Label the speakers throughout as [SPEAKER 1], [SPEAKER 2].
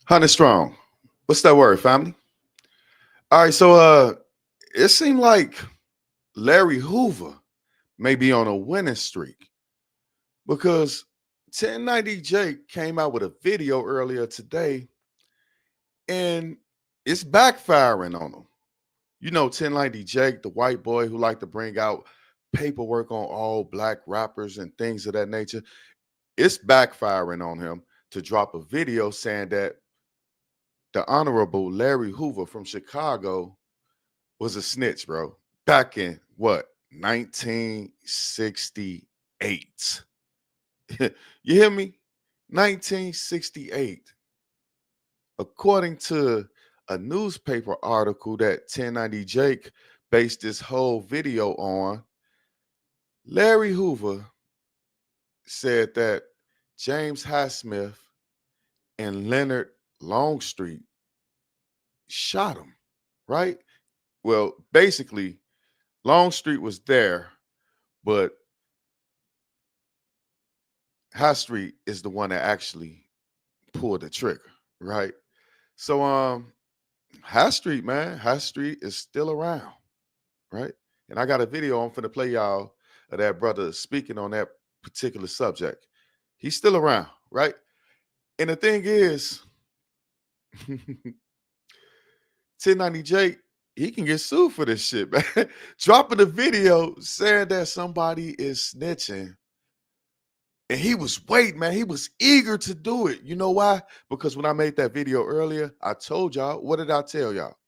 [SPEAKER 1] 100 strong. What's that word, family? All right, so it seemed like Larry Hoover may be on a winning streak because 1090 Jake came out with a video earlier today and it's backfiring on him. You know, 1090 Jake, the white boy who liked to bring out paperwork on all black rappers and things of that nature. It's backfiring on him to drop a video saying that the Honorable Larry Hoover from Chicago was a snitch, bro. Back in what, 1968. You hear me? 1968. According to a newspaper article that 1090 Jake based this whole video on, Larry Hoover said that James Highsmith and Leonard Longstreet shot him, right? Well, basically, Longstreet was there, but High Street is the one that actually pulled the trigger, right? So High Street, man, High Street is still around, right? And I got a video I'm finna play y'all of that brother speaking on that particular subject. He's still around, right? And the thing is, 1090 Jake, he can get sued for this shit, man. Dropping a video saying that somebody is snitching. And he was waiting, man. He was eager to do it. You know why? Because when I made that video earlier, I told y'all, what did I tell y'all?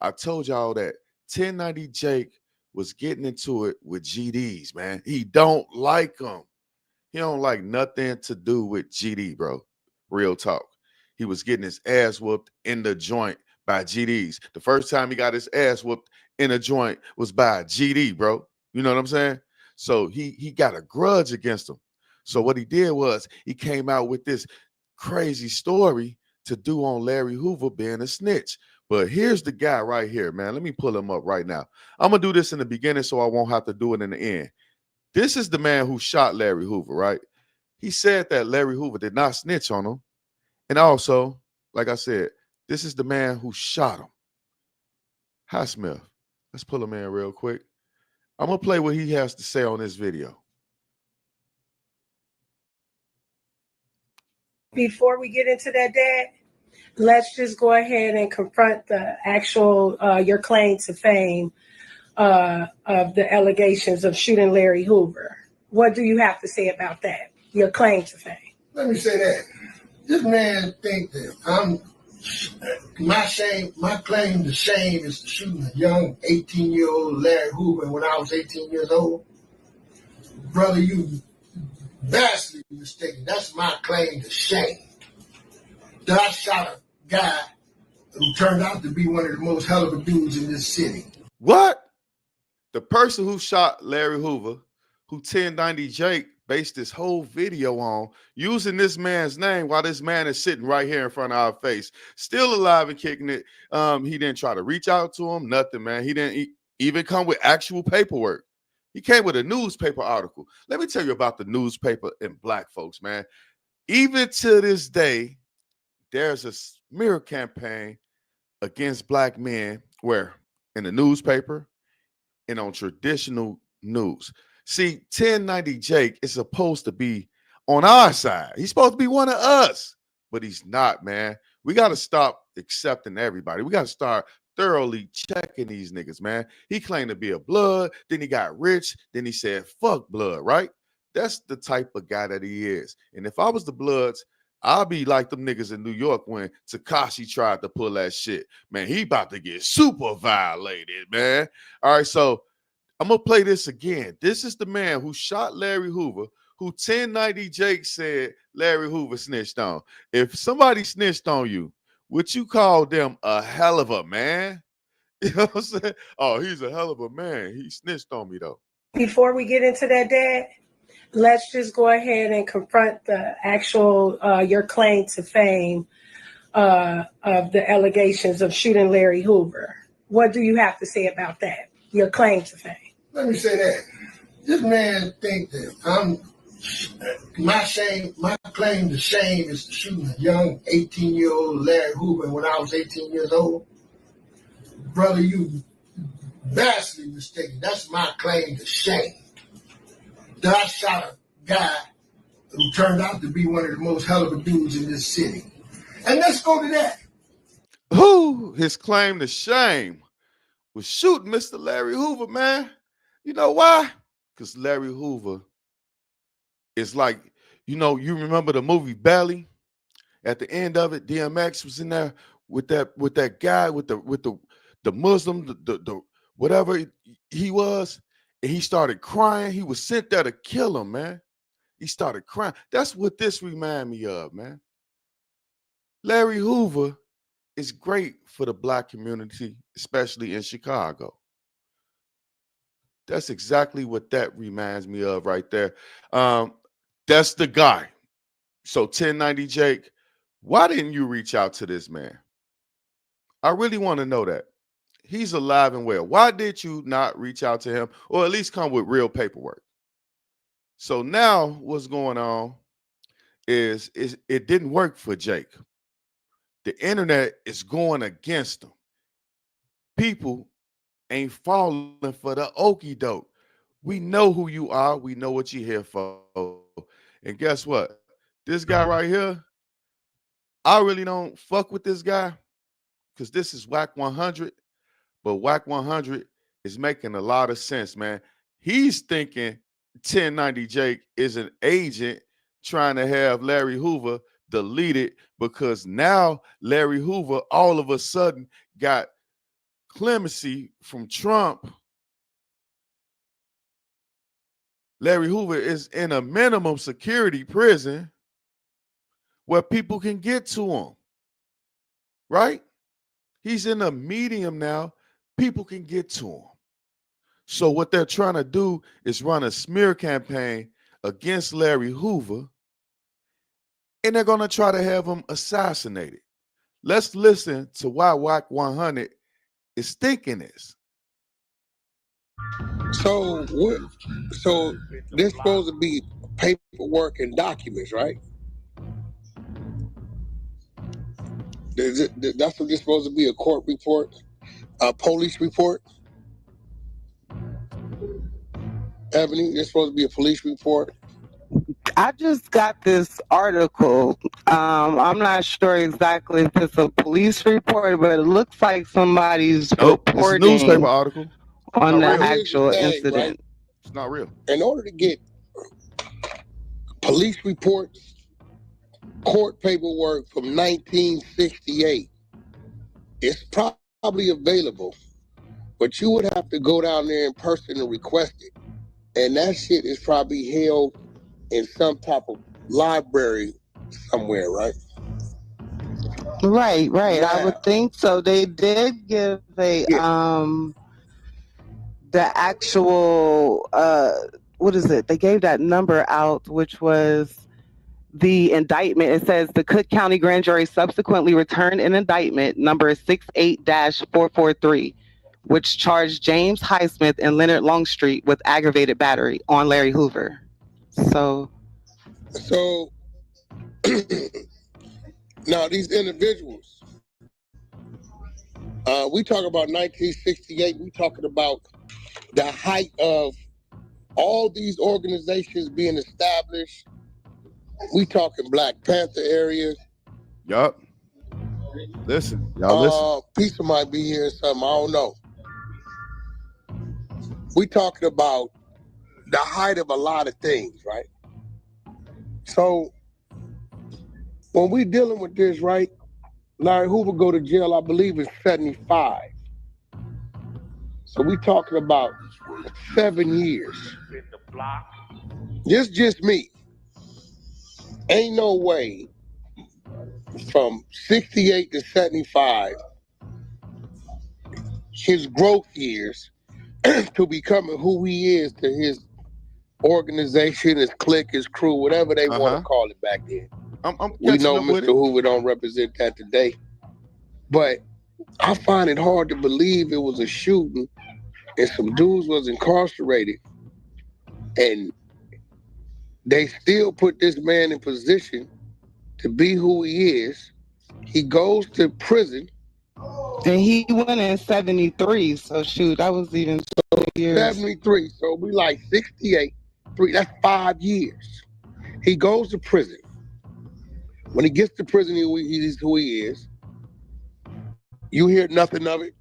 [SPEAKER 1] I told y'all that 1090 Jake was getting into it with GDs, man. He don't like them. He don't like nothing to do with GD, bro. Real talk. He was getting his ass whooped in the joint by GDs. The first time he got his ass whooped in a joint was by GD, bro. You know what I'm saying? So he got a grudge against him. So what he did was he came out with this crazy story to do on Larry Hoover being a snitch. But here's the guy right here, man. Let me pull him up right now. I'm going to do this in the beginning so I won't have to do it in the end. This is the man who shot Larry Hoover, right? He said that Larry Hoover did not snitch on him. And also, like I said, this is the man who shot him. Highsmith. Let's pull him in real quick. I'm going to play what he has to say on this video.
[SPEAKER 2] Before we get into that, Dad, let's just go ahead and confront the actual, your claim to fame of the allegations of shooting Larry Hoover. What do you have to say about that, your claim to fame?
[SPEAKER 3] Let me say that. This man think that my claim to shame is shooting a young 18-year-old Larry Hoover when I was 18 years old. Brother, you vastly mistaken. That's my claim to shame. That I shot a guy who turned out to be one of the most hell of a dudes in this city.
[SPEAKER 1] What? The person who shot Larry Hoover, who 1090 Jake based this whole video on, using this man's name while this man is sitting right here in front of our face, still alive and kicking it. He didn't try to reach out to him, nothing, man. He didn't even come with actual paperwork. He came with a newspaper article. Let me tell you about the newspaper and black folks, man. Even to this day, there's a smear campaign against black men where in the newspaper and on traditional news. See, 1090 Jake is supposed to be on our side. He's supposed to be one of us, but he's not, man. We got to stop accepting everybody. We got to start thoroughly checking these niggas, man. He claimed to be a blood, then he got rich, then he said, fuck blood, right? That's the type of guy that he is. And if I was the Bloods, I'll be like them niggas in New York when Tekashi tried to pull that shit. Man, he about to get super violated, man. All right, so I'm going to play this again. This is the man who shot Larry Hoover, who 1090 Jake said Larry Hoover snitched on. If somebody snitched on you, would you call them a hell of a man? You know what I'm saying? Oh, he's a hell of a man. He snitched on me, though.
[SPEAKER 2] Before we get into that, Dad, let's just go ahead and confront the actual, your claim to fame of the allegations of shooting Larry Hoover. What do you have to say about that, your claim to fame?
[SPEAKER 3] Let me say that. This man think that My claim to shame is shooting a young 18-year-old Larry Hoover when I was 18 years old. Brother, you vastly mistaken. That's my claim to shame. That I shot a guy who turned out to be one of the most hell of a dudes in this city. And let's go to that.
[SPEAKER 1] Who his claim to shame was shooting Mr. Larry Hoover, man. You know why? Because Larry Hoover is like, you remember the movie Belly? At the end of it, DMX was in there with that guy with the Muslim, the whatever he was, and he started crying. He was sent there to kill him, man. He started crying. That's what this remind me of, man. Larry Hoover is great for the black community, especially in Chicago. That's exactly what that reminds me of right there. That's the guy. So 1090 Jake, why didn't you reach out to this man? I really want to know that. He's alive and well. Why did you not reach out to him or at least come with real paperwork? So now what's going on is it didn't work for Jake. The internet is going against him. People ain't falling for the okie doke. We know who you are. We know what you're here for. And guess what? This guy right here, I really don't fuck with this guy because this is Wack 100. But Wack 100 is making a lot of sense, man. He's thinking 1090 Jake is an agent trying to have Larry Hoover deleted because now Larry Hoover all of a sudden got clemency from Trump. Larry Hoover is in a minimum security prison where people can get to him, right? He's in a medium now. People can get to him. So what they're trying to do is run a smear campaign against Larry Hoover, and they're going to try to have him assassinated. Let's listen to why Wack 100 is thinking this.
[SPEAKER 4] So what? So there's supposed to be paperwork and documents, right? That's what there's supposed to be, a court report, a police report. Ebony, there's supposed to be a police report.
[SPEAKER 5] I just got this article. I'm not sure exactly if it's a police report, but it looks like somebody's
[SPEAKER 1] Nope, it's a newspaper
[SPEAKER 5] reporting
[SPEAKER 1] article.
[SPEAKER 5] on the
[SPEAKER 1] real.
[SPEAKER 5] actual
[SPEAKER 4] Here's the thing,
[SPEAKER 5] incident.
[SPEAKER 4] right?
[SPEAKER 1] It's not real.
[SPEAKER 4] In order to get police reports, court paperwork from 1968, it's probably available, but you would have to go down there in person and request it. And that shit is probably held in some type of library somewhere, right?
[SPEAKER 5] Right. I
[SPEAKER 4] Now,
[SPEAKER 5] would think so. They did give a the actual what is it? They gave that number out, which was the indictment. It says the Cook County Grand Jury subsequently returned an indictment number 68-443, which charged James Highsmith and Leonard Longstreet with aggravated battery on Larry Hoover. So
[SPEAKER 4] now these individuals, we talk about 1968, we talking about the height of all these organizations being established. We talking Black Panther area.
[SPEAKER 1] Yup. Listen, y'all listen.
[SPEAKER 4] Pizza might be here or something, I don't know. We talking about the height of a lot of things, right? So when we dealing with this, right, Larry Hoover go to jail, I believe, in 75. So we talking about 7 years. This just me. Ain't no way from 68 to 75, his growth years to becoming who he is, to his organization, his clique, his crew, whatever they want to call it back then. We know Mr. Hoover don't represent that today. But I find it hard to believe it was a shooting and some dudes was incarcerated and They still put this man in position to be who he is. He goes to prison.
[SPEAKER 5] And he went in 73. So shoot, that was even 2 years.
[SPEAKER 4] 73. So we like 68. That's 5 years. He goes to prison. When he gets to prison, he's who he is. You hear nothing of it.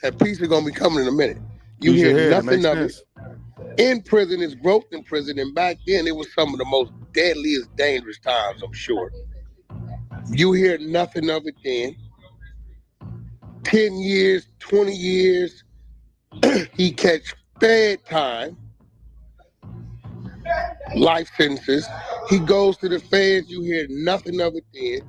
[SPEAKER 4] That piece is gonna be coming in a minute. You
[SPEAKER 1] Use your
[SPEAKER 4] hear
[SPEAKER 1] head, it
[SPEAKER 4] nothing
[SPEAKER 1] makes
[SPEAKER 4] of
[SPEAKER 1] sense.
[SPEAKER 4] it. In prison, it's growth in prison, and back then it was some of the most deadliest, dangerous times, I'm sure. You hear nothing of it then. 10 years, 20 years, he catch fed time, life sentences. He goes to the feds, you hear nothing of it then.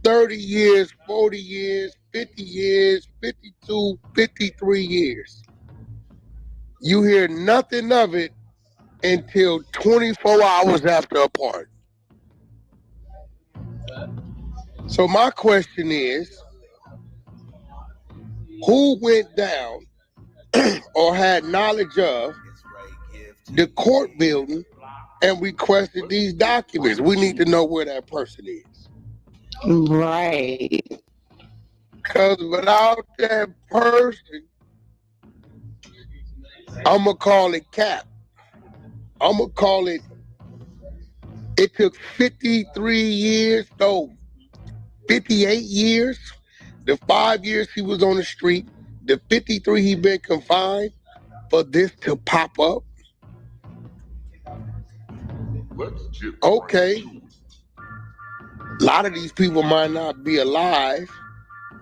[SPEAKER 4] 30 years, 40 years, 50 years, 52, 53 years. You hear nothing of it until 24 hours after a pardon. So my question is, who went down or had knowledge of the court building and requested these documents? We need to know where that person is.
[SPEAKER 5] Right.
[SPEAKER 4] Because without that person, I'm going to call it cap. I'm going to call it took 53 years, no, 58 years, the 5 years he was on the street, the 53 he been confined, for this to pop up. Okay. A lot of these people might not be alive,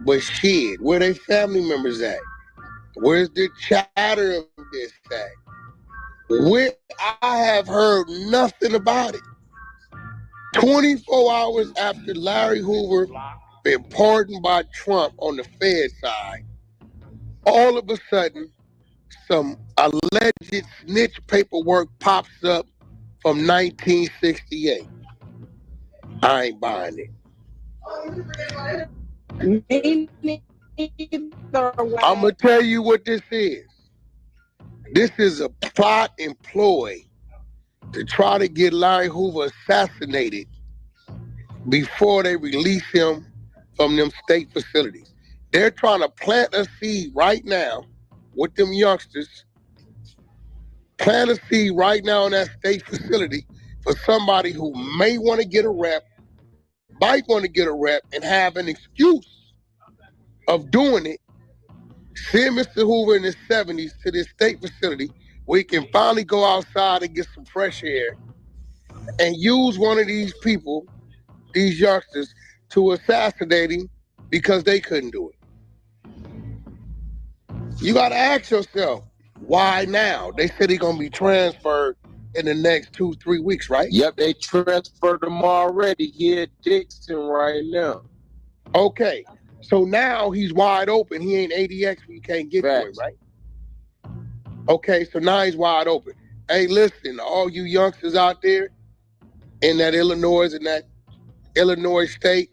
[SPEAKER 4] but shit, where they family members at? Where's the chatter of this at? Where I have heard nothing about it. 24 hours after Larry Hoover been pardoned by Trump on the Fed side, all of a sudden, some alleged snitch paperwork pops up from 1968. I ain't buying it. I'm going to tell you what this is. This is a plot and ploy to try to get Larry Hoover assassinated before they release him from them state facilities. They're trying to plant a seed right now with them youngsters. Plant a seed right now in that state facility for somebody who may want to get a rep, might want to get a rep, and have an excuse of doing it. Send Mr. Hoover in his 70s to this state facility where he can finally go outside and get some fresh air and use one of these people, these youngsters, to assassinate him because they couldn't do it. You got to ask yourself, why now? They said he's going to be transferred in the next 2-3 weeks, right?
[SPEAKER 6] Yep, they transferred him already. He at Dixon right now.
[SPEAKER 4] Okay, so now he's wide open. He ain't ADX where you can't get to him, right? Okay, so now he's wide open. Hey, listen, all you youngsters out there in that Illinois state,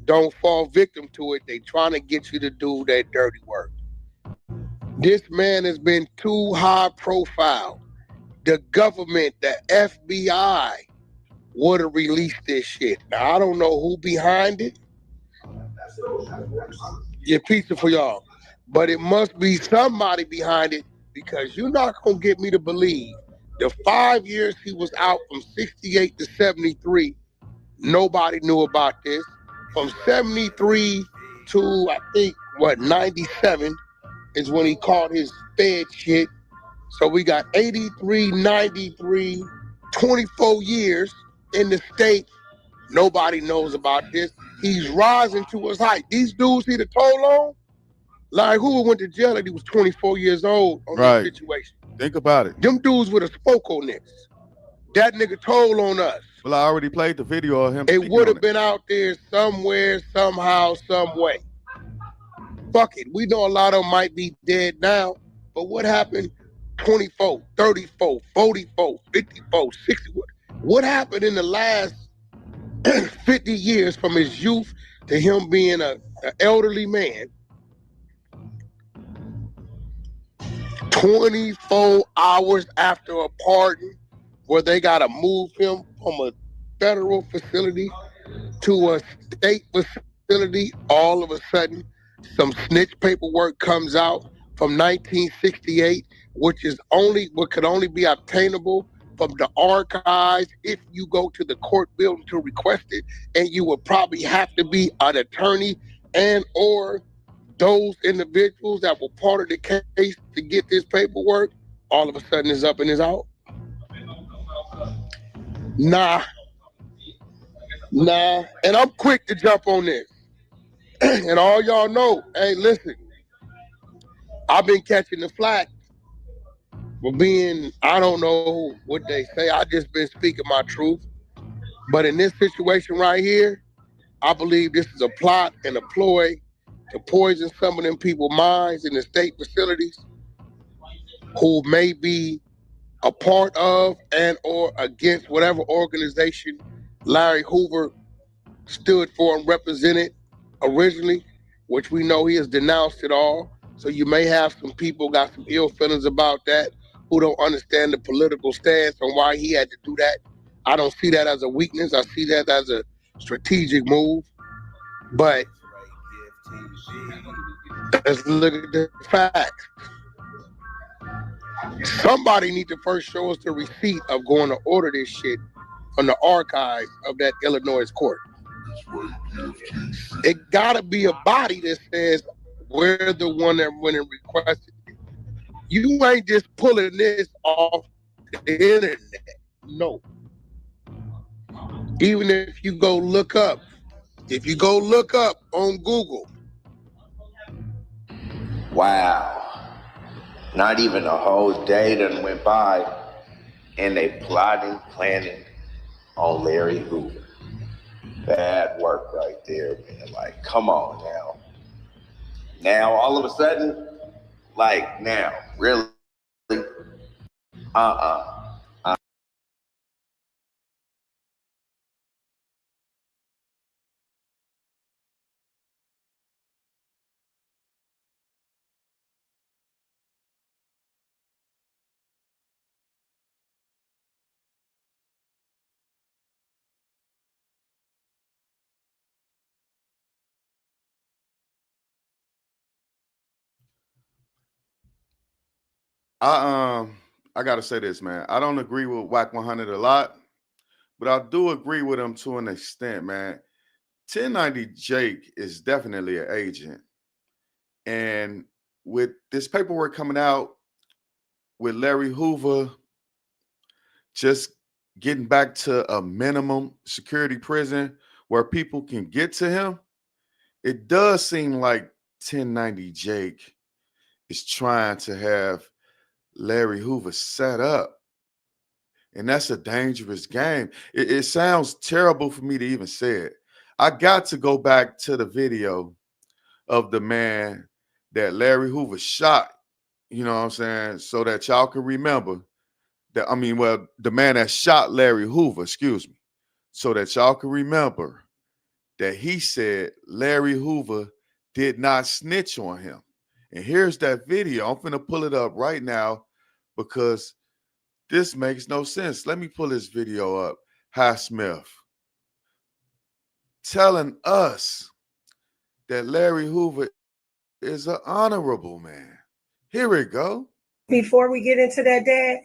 [SPEAKER 4] don't fall victim to it. They trying to get you to do that dirty work. This man has been too high profile. The government, the FBI, would have released this shit. Now, I don't know who behind it. Get pizza for y'all. But it must be somebody behind it, because you're not going to get me to believe the 5 years he was out from 68 to 73, nobody knew about this. From 73 to, I think, 97 is when he caught his Fed shit. So we got 83, 93, 24 years in the state. Nobody knows about this. He's rising to his height. These dudes he the toll on, Larry Hoover went to jail and he was 24 years old on this situation.
[SPEAKER 1] Think about it.
[SPEAKER 4] Them dudes would have spoke on this. That nigga told on us.
[SPEAKER 1] Well, I already played the video of him.
[SPEAKER 4] It would have been out there somewhere, somehow, some way. Fuck it. We know a lot of them might be dead now, but what happened 24, 34, 44, 54, 60? What happened in the last 50 years from his youth to him being an elderly man? 24 hours after a pardon, where they got to move him from a federal facility to a state facility. All of a sudden, some snitch paperwork comes out from 1968, which is what could only be obtainable from the archives if you go to the court building to request it, and you would probably have to be an attorney and or those individuals that were part of the case to get this paperwork. All of a sudden is up and is out. Nah, and I'm quick to jump on this. And all y'all know, hey, listen, I've been catching the flack for being, I don't know what they say, I just been speaking my truth. But in this situation right here, I believe this is a plot and a ploy to poison some of them people's minds in the state facilities who may be a part of and or against whatever organization Larry Hoover stood for and represented originally, which we know he has denounced it all. So you may have some people got some ill feelings about that who don't understand the political stance on why he had to do that. I don't see that as a weakness. I see that as a strategic move. But let's look at the facts. Somebody need to first show us the receipt of going to order this shit from the archives of that Illinois court. It gotta be a body that says we're the one that went and requested it. You ain't just pulling this off the internet. No. Even if you go look up on Google.
[SPEAKER 7] Wow. Not even a whole day done went by and they plotting, planning on Larry Hoover. Bad work right there, man. Like, come on now. Now, all of a sudden, like, now, really?
[SPEAKER 1] I gotta say this, man. I don't agree with Wack 100 a lot, but I do agree with him to an extent, man. 1090 Jake is definitely an agent. And with this paperwork coming out with Larry Hoover just getting back to a minimum security prison where people can get to him, it does seem like 1090 Jake is trying to have Larry Hoover set up. And that's a dangerous game. It sounds terrible for me to even say it. I got to go back to the video of the man that Larry Hoover shot, you know what I'm saying, so that y'all can remember that, the man that shot Larry Hoover, excuse me, so that y'all can remember that he said Larry Hoover did not snitch on him. And here's that video. I'm finna pull it up right now because this makes no sense. Let me pull this video up. Hi Smith telling us that Larry Hoover is an honorable man. Here we go.
[SPEAKER 2] Before we get into that, Dad,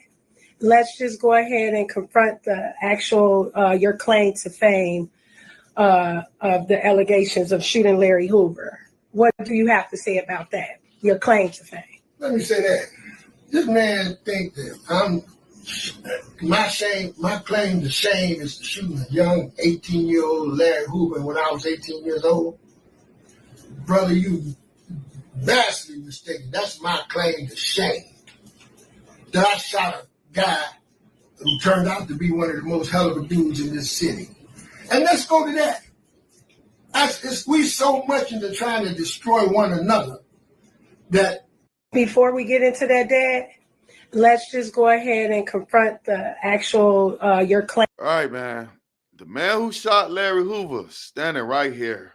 [SPEAKER 2] let's just go ahead and confront the actual your claim to fame of the allegations of shooting Larry Hoover. What do you have to say about that? Your claim to fame.
[SPEAKER 3] Let me say that. This man think that my claim to shame is shooting a young 18-year-old Larry Hoover when I was 18 years old. Brother, you vastly mistaken. That's my claim to shame. That I shot a guy who turned out to be one of the most hell of a dudes in this city. And let's go to that. We so much into trying to destroy one another that.
[SPEAKER 2] Before we get into that, Dad, let's just go ahead and confront the actual your claim.
[SPEAKER 1] All right, man. The man who shot Larry Hoover standing right here,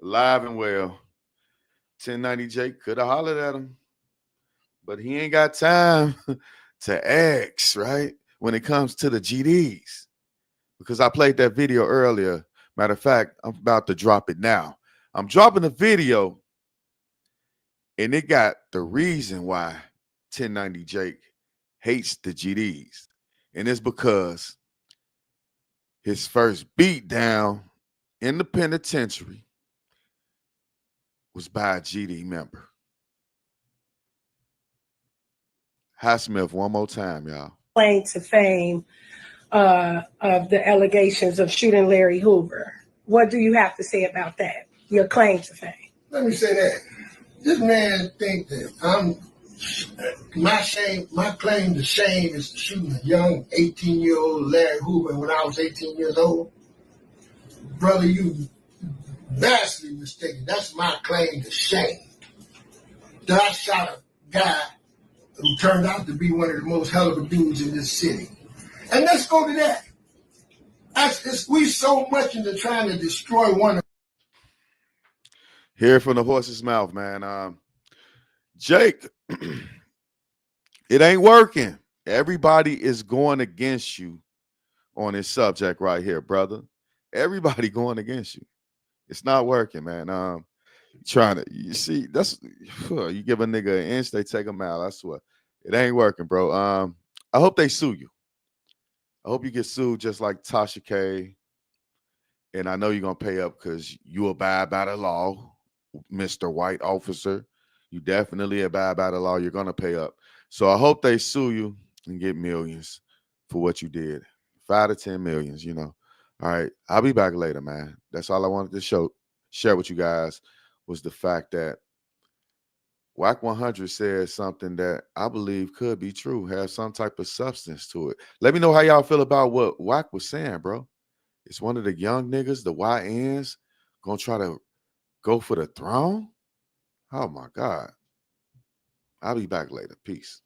[SPEAKER 1] alive and well. 1090 Jake could have hollered at him, but he ain't got time to ask, right? when it comes to the GDs, because I played that video earlier. Matter of fact, I'm about to drop it now. I'm dropping the video, and it got the reason why 1090 Jake hates the GDs. And it's because his first beat down in the penitentiary was by a GD member. Highsmith, one more time, y'all.
[SPEAKER 2] Claim to fame of the allegations of shooting Larry Hoover. What do you have to say about that? Your claim to fame.
[SPEAKER 3] Let me say that this man think that my claim to shame is shooting a young 18-year-old Larry Hoover when I was 18 years old. Brother, you vastly mistaken. That's my claim to shame. That I shot a guy who turned out to be one of the most hell of a dudes in this city. And let's go to that. We so much into trying to destroy one.
[SPEAKER 1] Hear it from the horse's mouth, man. Jake, it ain't working. Everybody is going against you on this subject right here, brother. Everybody going against you. It's not working, man. Trying to, you see, that's you give a nigga an inch, they take a mile. I swear, it ain't working, bro. I hope they sue you. I hope you get sued just like Tasha K. And I know you're gonna pay up because you abide by the law, Mr. White Officer. You definitely abide by the law. You're gonna pay up. So I hope they sue you and get millions for what you did. 5 to 10 millions, you know. All right. I'll be back later, man. That's all I wanted to share with you guys was the fact that Wack 100 says something that I believe could be true, have some type of substance to it. Let me know how y'all feel about what Wack was saying, bro. It's one of the young niggas, the YNs, gonna try to go for the throne? Oh my God. I'll be back later. Peace.